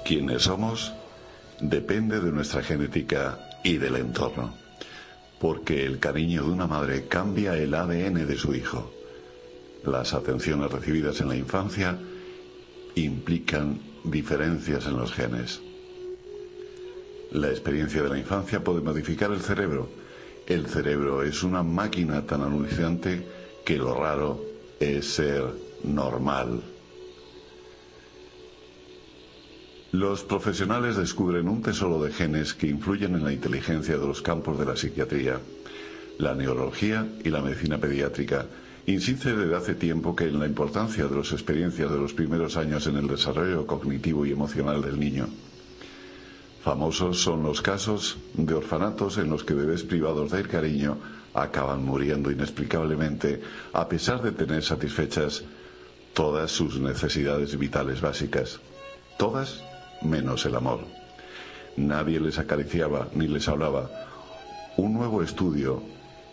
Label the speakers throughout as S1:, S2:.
S1: Quienes somos depende de nuestra genética y del entorno, porque el cariño de una madre cambia el ADN de su hijo. Las atenciones recibidas en la infancia implican diferencias en los genes. La experiencia de la infancia puede modificar el cerebro. El cerebro es una máquina tan alucinante que lo raro es ser normal. Los profesionales descubren un tesoro de genes que influyen en la inteligencia de los campos de la psiquiatría, la neurología y la medicina pediátrica. Insiste desde hace tiempo que en la importancia de las experiencias de los primeros años en el desarrollo cognitivo y emocional del niño. Famosos son los casos de orfanatos en los que bebés privados del cariño acaban muriendo inexplicablemente a pesar de tener satisfechas todas sus necesidades vitales básicas. Todas menos el amor. Nadie les acariciaba ni les hablaba. Un nuevo estudio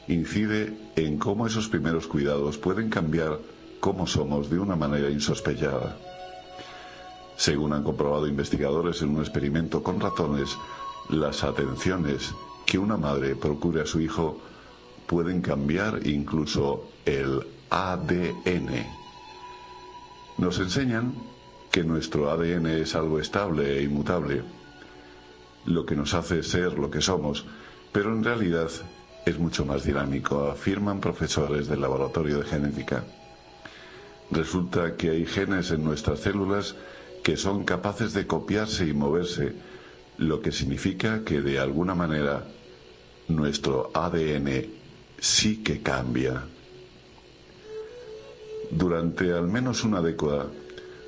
S1: incide en cómo esos primeros cuidados pueden cambiar cómo somos de una manera insospechada. Según han comprobado investigadores en un experimento con ratones, las atenciones que una madre procure a su hijo pueden cambiar incluso el ADN. Nos enseñan que nuestro ADN es algo estable e inmutable, lo que nos hace ser lo que somos, pero en realidad es mucho más dinámico, afirman profesores del laboratorio de genética. Resulta que hay genes en nuestras células que son capaces de copiarse y moverse, lo que significa que de alguna manera nuestro ADN sí que cambia. Durante al menos una década,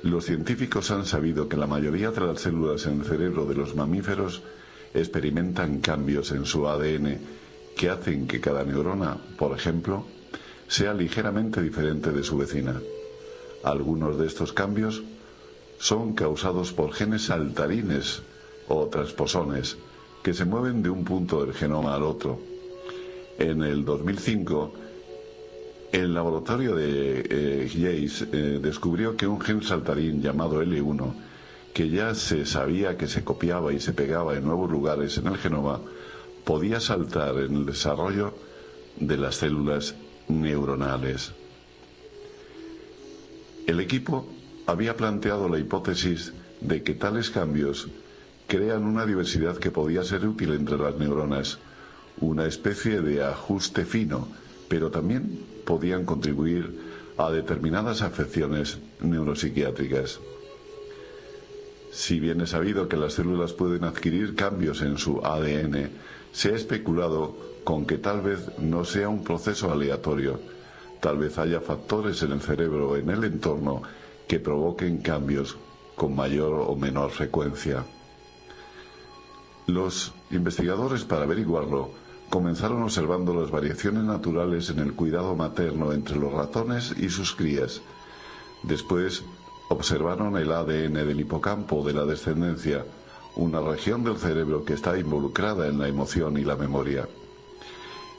S1: los científicos han sabido que la mayoría de las células en el cerebro de los mamíferos experimentan cambios en su ADN que hacen que cada neurona, por ejemplo, sea ligeramente diferente de su vecina. Algunos de estos cambios son causados por genes saltarines o transposones que se mueven de un punto del genoma al otro. En el 2005, el laboratorio de Yates descubrió que un gen saltarín llamado L1, que ya se sabía que se copiaba y se pegaba en nuevos lugares en el genoma, podía saltar en el desarrollo de las células neuronales. El equipo había planteado la hipótesis de que tales cambios crean una diversidad que podía ser útil entre las neuronas, una especie de ajuste fino, pero también podían contribuir a determinadas afecciones neuropsiquiátricas. Si bien es sabido que las células pueden adquirir cambios en su ADN, se ha especulado con que tal vez no sea un proceso aleatorio. Tal vez haya factores en el cerebro o en el entorno que provoquen cambios con mayor o menor frecuencia. Los investigadores, para averiguarlo, comenzaron observando las variaciones naturales en el cuidado materno entre los ratones y sus crías. Después observaron el ADN del hipocampo de la descendencia, una región del cerebro que está involucrada en la emoción y la memoria.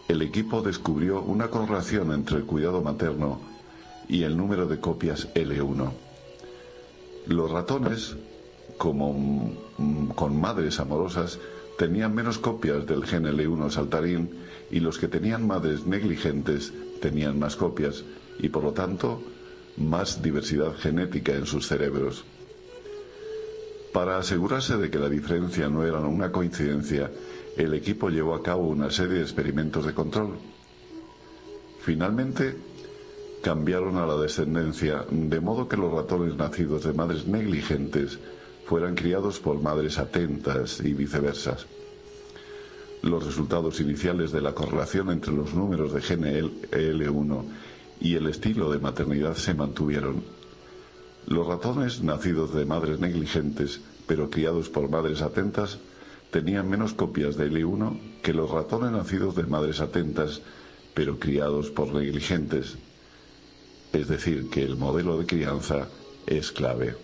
S1: El equipo descubrió una correlación entre el cuidado materno y el número de copias L1. Los ratones, con madres amorosas, tenían menos copias del gen L1 saltarín y los que tenían madres negligentes tenían más copias y por lo tanto más diversidad genética en sus cerebros. Para asegurarse de que la diferencia no era una coincidencia, el equipo llevó a cabo una serie de experimentos de control. Finalmente, cambiaron a la descendencia de modo que los ratones nacidos de madres negligentes fueran criados por madres atentas y viceversa. Los resultados iniciales de la correlación entre los números de gen L1 y el estilo de maternidad se mantuvieron. Los ratones nacidos de madres negligentes, pero criados por madres atentas, tenían menos copias de L1 que los ratones nacidos de madres atentas, pero criados por negligentes. Es decir, que el modelo de crianza es clave.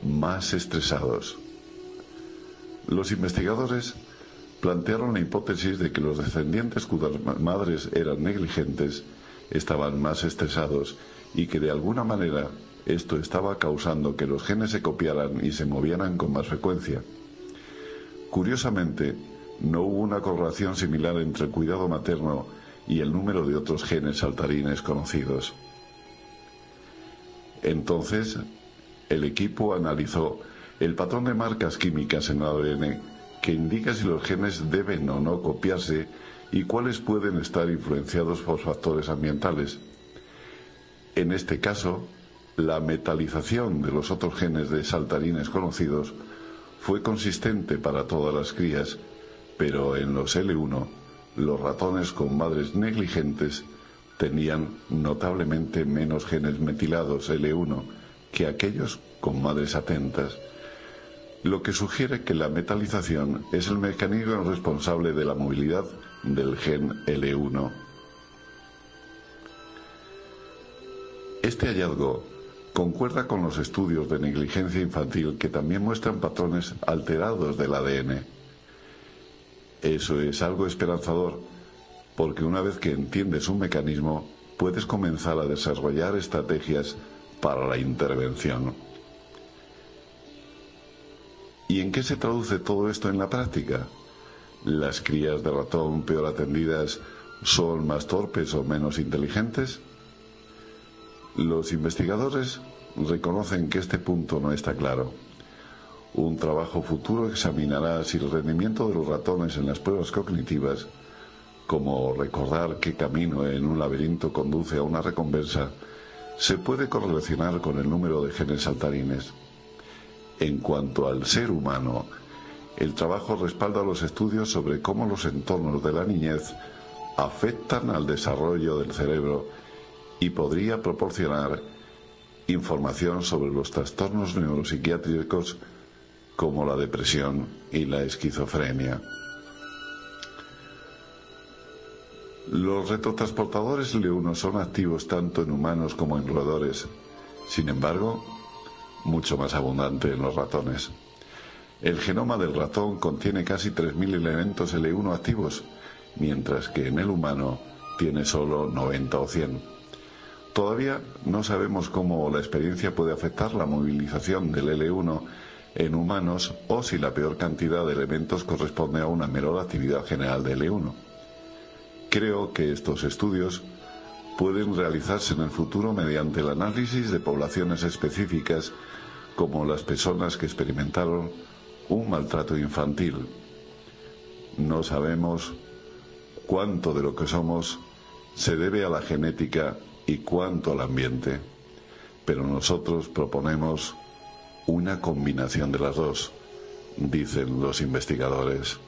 S1: Más estresados. Los investigadores plantearon la hipótesis de que los descendientes cuyas madres eran negligentes estaban más estresados y que de alguna manera Esto estaba causando que los genes se copiaran y se movieran con más frecuencia. Curiosamente, no hubo una correlación similar entre el cuidado materno y el número de otros genes saltarines conocidos. Entonces, el equipo analizó el patrón de marcas químicas en el ADN que indica si los genes deben o no copiarse y cuáles pueden estar influenciados por factores ambientales. En este caso, la metalización de los otros genes de saltarines conocidos fue consistente para todas las crías, pero en los L1, los ratones con madres negligentes tenían notablemente menos genes metilados L1 que aquellos con madres atentas, lo que sugiere que la metalización es el mecanismo responsable de la movilidad del gen L1. Este hallazgo concuerda con los estudios de negligencia infantil que también muestran patrones alterados del ADN. Eso es algo esperanzador, porque una vez que entiendes un mecanismo, puedes comenzar a desarrollar estrategias para la intervención. ¿Y en qué se traduce todo esto en la práctica? ¿Las crías de ratón peor atendidas son más torpes o menos inteligentes? Los investigadores reconocen que este punto no está claro. Un trabajo futuro examinará si el rendimiento de los ratones en las pruebas cognitivas, como recordar qué camino en un laberinto conduce a una recompensa, se puede correlacionar con el número de genes saltarines. En cuanto al ser humano, el trabajo respalda los estudios sobre cómo los entornos de la niñez afectan al desarrollo del cerebro y podría proporcionar información sobre los trastornos neuropsiquiátricos como la depresión y la esquizofrenia. Los retrotransportadores L1 son activos tanto en humanos como en roedores, sin embargo, mucho más abundante en los ratones. El genoma del ratón contiene casi 3.000 elementos L1 activos, mientras que en el humano tiene solo 90 o 100. Todavía no sabemos cómo la experiencia puede afectar la movilización del L1 en humanos o si la peor cantidad de elementos corresponde a una menor actividad general de L1. Creo que estos estudios pueden realizarse en el futuro mediante el análisis de poblaciones específicas como las personas que experimentaron un maltrato infantil. No sabemos cuánto de lo que somos se debe a la genética y cuánto al ambiente, pero nosotros proponemos una combinación de las dos, dicen los investigadores.